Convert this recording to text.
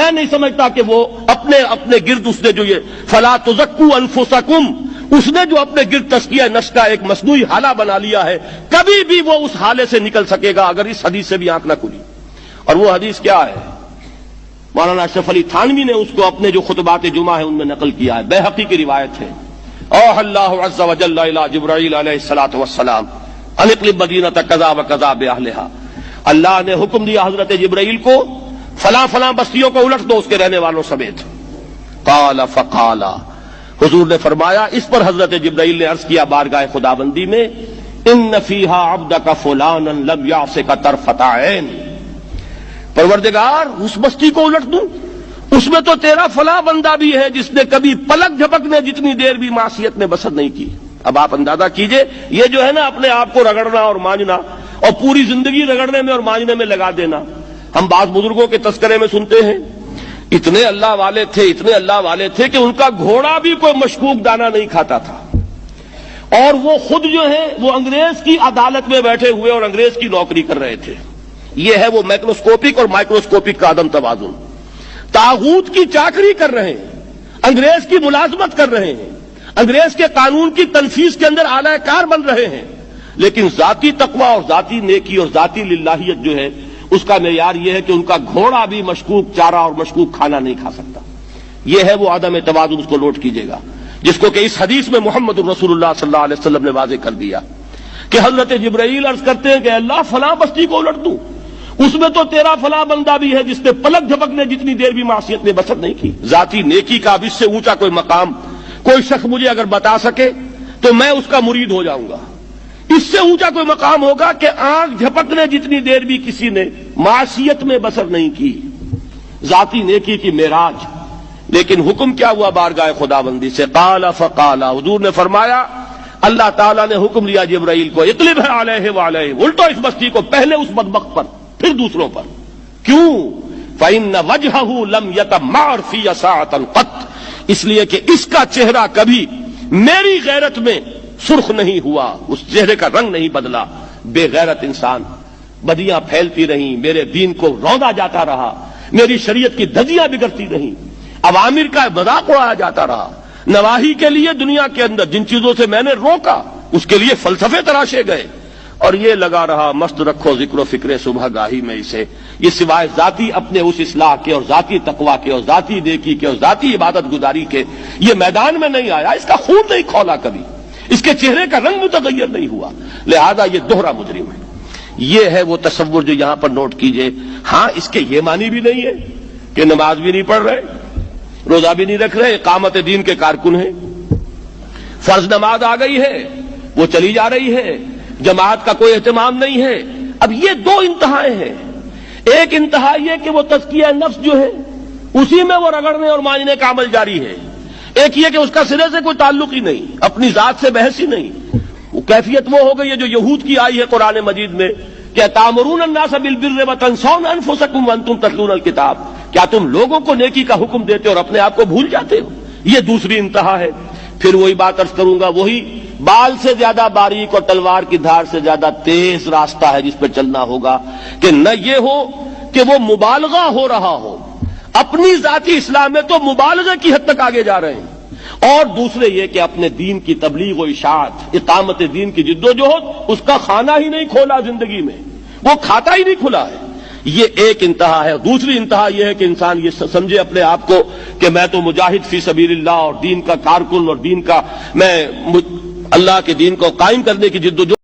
میں نہیں سمجھتا کہ وہ اپنے گرد اس نے جو یہ فلا تزکوا انفسکم، اس نے جو اپنے گرد تزکیہ نفس کا ایک مصنوعی حالہ بنا لیا ہے، کبھی بھی وہ اس حالے سے نکل سکے گا اگر اس حدیث سے بھی آنکھ نہ کھلی۔ اور وہ حدیث کیا ہے؟ مولانا اشرف علی تھانوی نے اس کو اپنے جو خطبات جمعہ ہیں ان میں نقل کیا ہے، بیہقی کی روایت ہے۔ اوحى اللہ عز وجل الى جبرائیل علیہ الصلوۃ والسلام ان اقلب مدینۃ کذا وکذا باہلھا، اللہ نے حکم دیا حضرت جبرائیل کو فلاں فلاں بستیوں کو الٹ دو اس کے رہنے والوں سمیت۔ قال فقال، حضور نے فرمایا، اس پر حضرت جبرائیل نے عرض کیا بارگاہ خداوندی میں، ان فیھا عبدک فلانا لم یعصک طرفۃ عین، پروردگار اس بستی کو الٹ دوں، اس میں تو تیرا فلاں بندہ بھی ہے جس نے کبھی پلک جھپکنے جتنی دیر بھی معصیت میں بسر نہیں کی۔ اب آپ اندازہ کیجئے، یہ جو ہے نا اپنے آپ کو رگڑنا اور مانجنا اور پوری زندگی رگڑنے میں اور مانجنے میں لگا دینا، ہم بعض بزرگوں کے تذکرے میں سنتے ہیں اتنے اللہ والے تھے، اتنے اللہ والے تھے کہ ان کا گھوڑا بھی کوئی مشکوک دانہ نہیں کھاتا تھا، اور وہ خود جو ہے وہ انگریز کی عدالت میں بیٹھے ہوئے اور انگریز کی نوکری کر رہے تھے۔ یہ ہے وہ مائکروسکوپک اور مائکروسکوپک کا عدم توازن، طاغوت کی چاکری کر رہے ہیں، انگریز کی ملازمت کر رہے ہیں، انگریز کے قانون کی تنفیذ کے اندر اعلی کار بن رہے ہیں، لیکن ذاتی تقوی اور ذاتی نیکی اور ذاتی للہیت جو ہے اس کا معیار یہ ہے کہ ان کا گھوڑا بھی مشکوک چارہ اور مشکوک کھانا نہیں کھا سکتا۔ یہ ہے وہ عدم توازن، اس کو نوٹ کیجئے گا، جس کو کہ اس حدیث میں محمد الرسول اللہ صلی اللہ علیہ وسلم نے واضح کر دیا کہ حضرت جبرائیل عرض کرتے ہیں کہ اللہ فلاں بستی کو الٹ دوں، اس میں تو تیرا فلاں بندہ بھی ہے جس نے پلک جھپکنے جتنی دیر بھی معصیت میں بسر نہیں کی۔ ذاتی نیکی کا اب اس سے اونچا کوئی مقام کوئی شخص مجھے اگر بتا سکے تو میں اس کا مرید ہو جاؤں گا۔ اس سے اونچا کوئی مقام ہوگا کہ آنکھ جھپکنے جتنی دیر بھی کسی نے معصیت میں بسر نہیں کی، ذاتی نیکی کی معراج۔ لیکن حکم کیا ہوا بارگاہ خداوندی سے؟ قال فقال، حضور نے فرمایا، اللہ تعالیٰ نے حکم لیا جبرائیل کو، اقلب علیہ وعلیہ، الٹو اس بستی کو، پہلے اس بدبخت پر پھر دوسروں پر۔ کیوں؟ فإن وجهه لم يتمعر في ساعة قط، اس لیے کہ اس کا چہرہ کبھی میری غیرت میں سرخ نہیں ہوا، اس چہرے کا رنگ نہیں بدلا۔ بے غیرت انسان، بدیاں پھیلتی رہیں، میرے دین کو روندا جاتا رہا، میری شریعت کی دھجیاں بگڑتی رہیں، عوامر کا مذاق اڑایا جاتا رہا، نواہی کے لیے دنیا کے اندر جن چیزوں سے میں نے روکا اس کے لیے فلسفے تراشے گئے، اور یہ لگا رہا مست رکھو ذکر و فکر صبح گاہی میں اسے، یہ سوائے ذاتی اپنے اس اصلاح کے اور ذاتی تقوی کے اور ذاتی نیکی کے اور ذاتی عبادت گزاری کے یہ میدان میں نہیں آیا، اس کا خون نہیں کھولا کبھی، اس کے چہرے کا رنگ متغیر نہیں ہوا، لہذا یہ دوہرا مجرم ہے۔ یہ ہے وہ تصور جو یہاں پر نوٹ کیجئے۔ ہاں اس کے یہ معنی بھی نہیں ہے کہ نماز بھی نہیں پڑھ رہے، روزہ بھی نہیں رکھ رہے، اقامت دین کے کارکن ہیں، فرض نماز آ گئی ہے وہ چلی جا رہی ہے، جماعت کا کوئی اہتمام نہیں ہے۔ اب یہ دو انتہائیں ہیں، ایک انتہا یہ کہ وہ تزکیہ نفس جو ہے اسی میں وہ رگڑنے اور مانجنے کا عمل جاری ہے، ایک یہ کہ اس کا سرے سے کوئی تعلق ہی نہیں، اپنی ذات سے بحث ہی نہیں۔ وہ کیفیت وہ ہو گئی ہے جو یہود کی آئی ہے قرآن مجید میں کہ تامرون الناس بالبر وتنسون انفسکم وانتم تتلون الکتاب، کیا تم لوگوں کو نیکی کا حکم دیتے اور اپنے آپ کو بھول جاتے ہو؟ یہ دوسری انتہا ہے۔ پھر وہی بات عرض کروں گا، وہی بال سے زیادہ باریک اور تلوار کی دھار سے زیادہ تیز راستہ ہے جس پہ چلنا ہوگا کہ نہ یہ ہو کہ وہ مبالغہ ہو رہا ہو، اپنی ذاتی اصلاح میں تو مبالغہ کی حد تک آگے جا رہے ہیں، اور دوسرے یہ کہ اپنے دین کی تبلیغ و اشاعت، اقامت دین کی جدوجہد، اس کا کھانا ہی نہیں کھولا زندگی میں، وہ کھاتا ہی نہیں کھلا ہے۔ یہ ایک انتہا ہے۔ دوسری انتہا یہ ہے کہ انسان یہ سمجھے اپنے آپ کو کہ میں تو مجاہد فی سبیل اللہ اور دین کا کارکن اور دین کا میں اللہ کے دین کو قائم کرنے کی جدوجہد